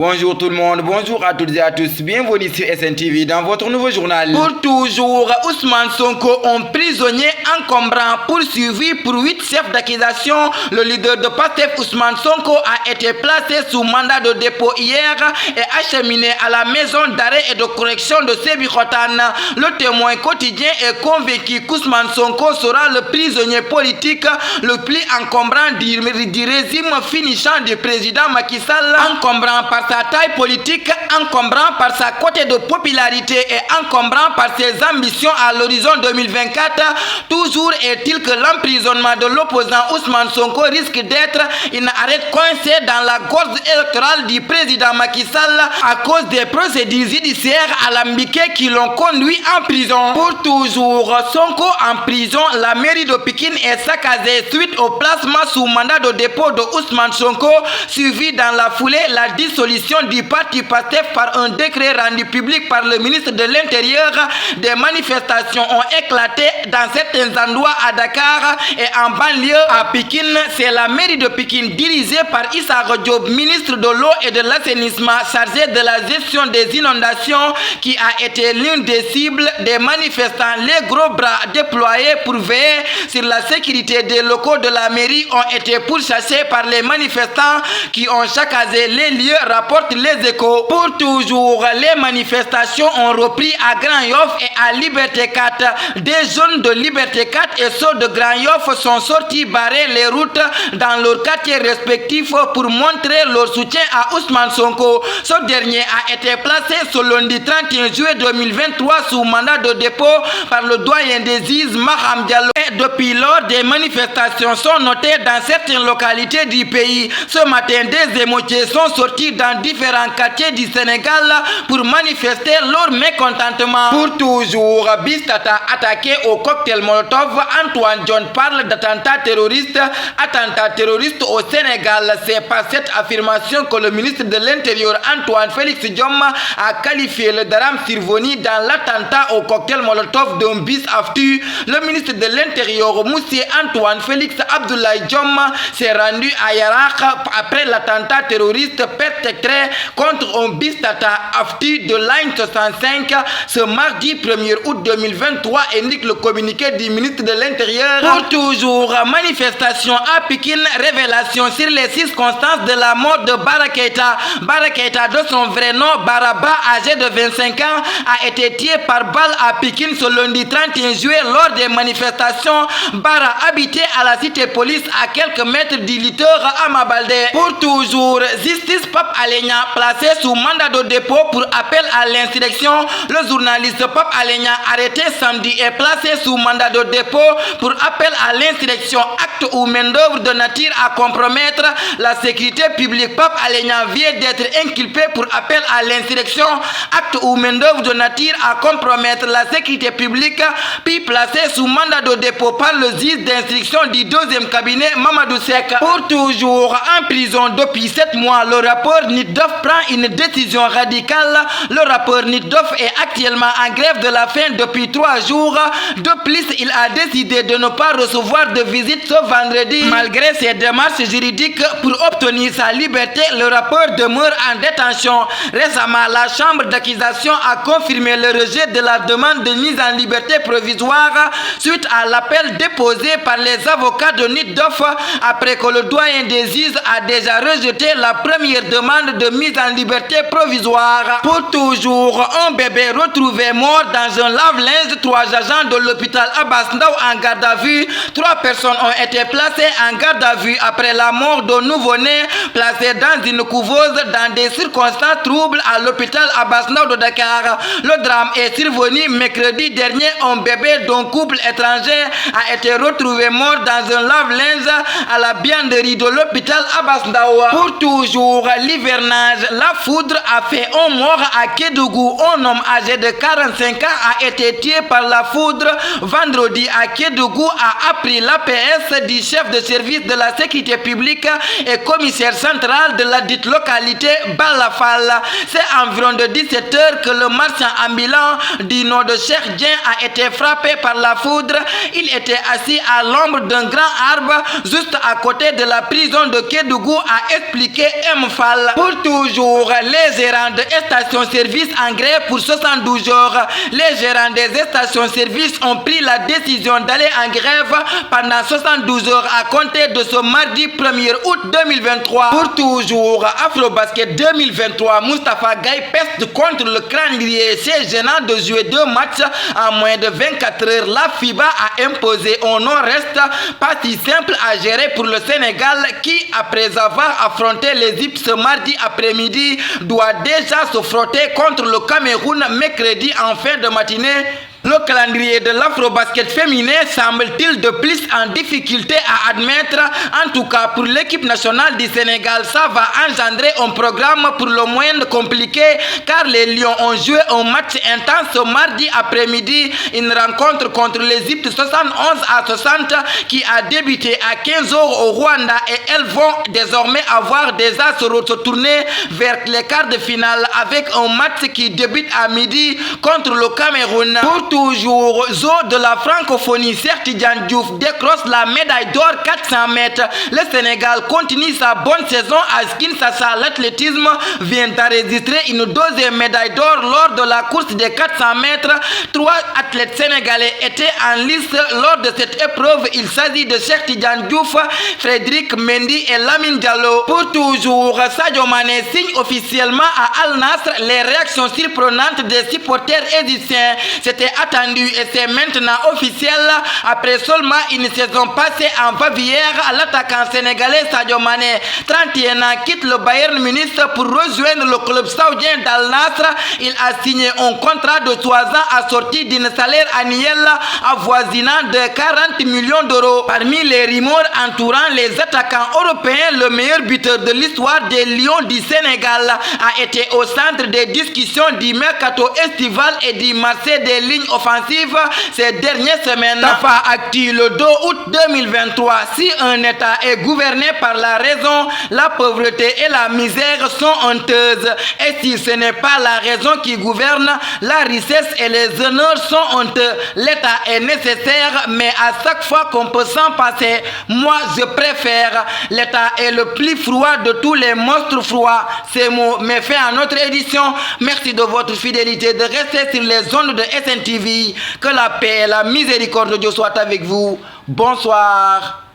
Bonjour tout le monde, bonjour à toutes et à tous, bienvenue sur SNTV dans votre nouveau journal. Pour toujours, Ousmane Sonko, un prisonnier encombrant, poursuivi pour 8 chefs d'accusation. Le leader de PASTEF, Ousmane Sonko, a été placé sous mandat de dépôt hier et acheminé à la maison d'arrêt et de correction de Sébikotane. Le témoin quotidien est convaincu qu'Ousmane Sonko sera le prisonnier politique le plus encombrant du régime finissant du président Macky Sall, encombrant par sa taille politique, encombrant par sa quotée de popularité et encombrant par ses ambitions à l'horizon 2024. Toujours est-il que l'emprisonnement de l'opposant Ousmane Sonko risque d'être une arête coincée dans la gorge électorale du président Macky Sall à cause des procédures judiciaires alambiquées qui l'ont conduit en prison. Pour toujours, Sonko en prison, la mairie de Pikine est saccagée suite au placement sous mandat de dépôt de Ousmane Sonko, suivi dans la foulée la dissolution du parti PASTEF par un décret rendu public par le ministre de l'Intérieur. Des manifestations ont éclaté dans certains endroits à Dakar et en banlieue à Pikine. C'est la mairie de Pikine dirigée par Issa Diop, ministre de l'eau et de l'assainissement chargé de la gestion des inondations, qui a été l'une des cibles des manifestants. Les gros bras déployés pour veiller sur la sécurité des locaux de la mairie ont été pourchassés par les manifestants qui ont saccagé les lieux, rapportent les Échos. Pour toujours, les manifestations ont repris à Grand Yoff et à Liberté 4. Des jeunes de Liberté 4 et ceux de Grand Yoff sont sortis barrer les routes dans leurs quartiers respectifs pour montrer leur soutien à Ousmane Sonko. Ce dernier a été placé ce lundi 31 juillet 2023 sous mandat de dépôt par le doyen des juges Maham Diallo. Et depuis lors, des manifestations sont notées dans certaines localités du pays. Ce matin, des émeutiers sont sortis dans différents quartiers du Sénégal pour manifester leur mécontentement. Pour toujours, Bistata attaqué au cocktail Molotov. Antoine John parle d'attentat terroriste. Attentat terroriste au Sénégal. C'est par cette affirmation que le ministre de l'Intérieur Antoine Félix Diome a qualifié le drame survenu dans l'attentat au cocktail Molotov d'un bus aftu. Le ministre de l'Intérieur, Monsieur Antoine Félix Abdoulaye Diome, s'est rendu à Yarak après l'attentat terroriste perpétré contre un bus Tata aftu de Line 65 ce mardi 1er août 2023, indique le communiqué du ministre de l'Intérieur. Pour toujours, manifestation à Pikine, révélation sur les circonstances de la mort de Bara Keita. Bara Keita, de son vrai nom Baraba, âgé de 25 ans, a été tué par balle à Pikine ce lundi 31 juillet lors des manifestations. Bara habitait à la cité police à quelques mètres du littoral Amabalde. Pour toujours, justice Pape Alé Niang placé sous mandat de dépôt pour appel à l'insurrection. Le journaliste Pape Alé Niang arrêté samedi est placé sous mandat de dépôt pour appel à l'insurrection, acte ou main-d'œuvre de nature à compromettre la sécurité publique. Pape Alé Niang vient d'être inculpé pour appel à l'insurrection, acte ou main-d'œuvre de nature à compromettre la sécurité publique, puis placé sous mandat de dépôt par le juge d'instruction du 2e cabinet Mamadou Seck. Pour toujours en prison depuis 7 mois, le rappeur Nit Doff prend une décision radicale. Le rappeur Nit Doff est actuellement en grève de la faim depuis 3 jours. De plus, il a décidé de ne pas recevoir de visite ce vendredi. Malgré ses démarches juridiques pour obtenir sa liberté, le rappeur demeure en détention. Récemment, la chambre d'accusation a confirmé le rejet de la demande de mise en liberté provisoire suite à l'appel déposé par les avocats de Nit Doff après que le doyen des juges a déjà rejeté la première demande de mise en liberté provisoire. Pour toujours, un bébé retrouvé mort dans un lave-linge. 3 agents de l'hôpital Abass Ndao en garde à vue. 3 personnes ont été placées en garde à vue après la mort d'un nouveau-né placé dans une couveuse dans des circonstances troubles à l'hôpital Abass Ndao de Dakar. Le drame est survenu mercredi dernier. Un bébé d'un couple étranger a été retrouvé mort dans un lave-linge à la bianderie de l'hôpital Abass Ndao. Pour toujours, l'hivernage, la foudre a fait un mort à Kédougou. Un homme âgé de 45 ans a été tué par la foudre vendredi à Kédougou, a appris l'APS du chef de service de la sécurité publique et commissaire central de la dite localité Balafal. C'est environ de 17 h que le marchand ambulant du nom de Cheikh Dien a été frappé par la foudre. Il était assis à l'ombre d'un grand arbre juste à côté de la prison de Kédougou, a expliqué M. Fall. Pour Pour toujours, les gérants de stations-service en grève pour 72 jours. Les gérants des stations-service ont pris la décision d'aller en grève pendant 72 heures à compter de ce mardi 1er août 2023. Pour toujours, Afrobasket 2023, Moustapha Gaye peste contre le calendrier. C'est gênant de jouer 2 matchs en moins de 24 heures. La FIBA a imposé un non-reste pas si simple à gérer pour le Sénégal qui, après avoir affronté l'Égypte ce mardi après-midi, doit déjà se frotter contre le Cameroun mercredi en fin de matinée. Le calendrier de l'Afrobasket féminin semble-t-il de plus en difficulté à admettre. En tout cas, pour l'équipe nationale du Sénégal, ça va engendrer un programme pour le moins compliqué car les Lions ont joué un match intense ce mardi après-midi. Une rencontre contre l'Égypte 71-60 qui a débuté à 15 h au Rwanda et elles vont désormais avoir déjà se retourner vers les quarts de finale avec un match qui débute à midi contre le Cameroun. Toujours, zoo de la francophonie, Cheikh Tidiane Diouf décroche la médaille d'or 400 mètres. Le Sénégal continue sa bonne saison à Kinshasa. L'athlétisme vient d'enregistrer une deuxième médaille d'or lors de la course des 400 mètres. 3 athlètes sénégalais étaient en liste lors de cette épreuve. Il s'agit de Cheikh Tidiane Diouf, Frédéric Mendy et Lamine Diallo. Pour toujours, Sadio Mané signe officiellement à Al Nassr. Les réactions surprenantes des supporters égyptiens. C'était attendu et c'est maintenant officiel. Après seulement une saison passée en Bavière, l'attaquant sénégalais Sadio Mané, 31 ans, quitte le Bayern Munich pour rejoindre le club saoudien d'Al Nassr. Il a signé un contrat de 3 ans assorti d'un salaire annuel avoisinant de 40 millions d'euros. Parmi les rumeurs entourant les attaquants européens, le meilleur buteur de l'histoire des Lions du Sénégal a été au centre des discussions du mercato estival et du marché des lignes offensive ces dernières semaines. Tafa Actu le 2 août 2023. Si un État est gouverné par la raison, la pauvreté et la misère sont honteuses. Et si ce n'est pas la raison qui gouverne, la richesse et les honneurs sont honteux. L'État est nécessaire, mais à chaque fois qu'on peut s'en passer, moi je préfère. L'État est le plus froid de tous les monstres froids. Ces mots met fin à notre édition. Merci de votre fidélité, de rester sur les ondes de SNTV. Que la paix et la miséricorde de Dieu soient avec vous. Bonsoir.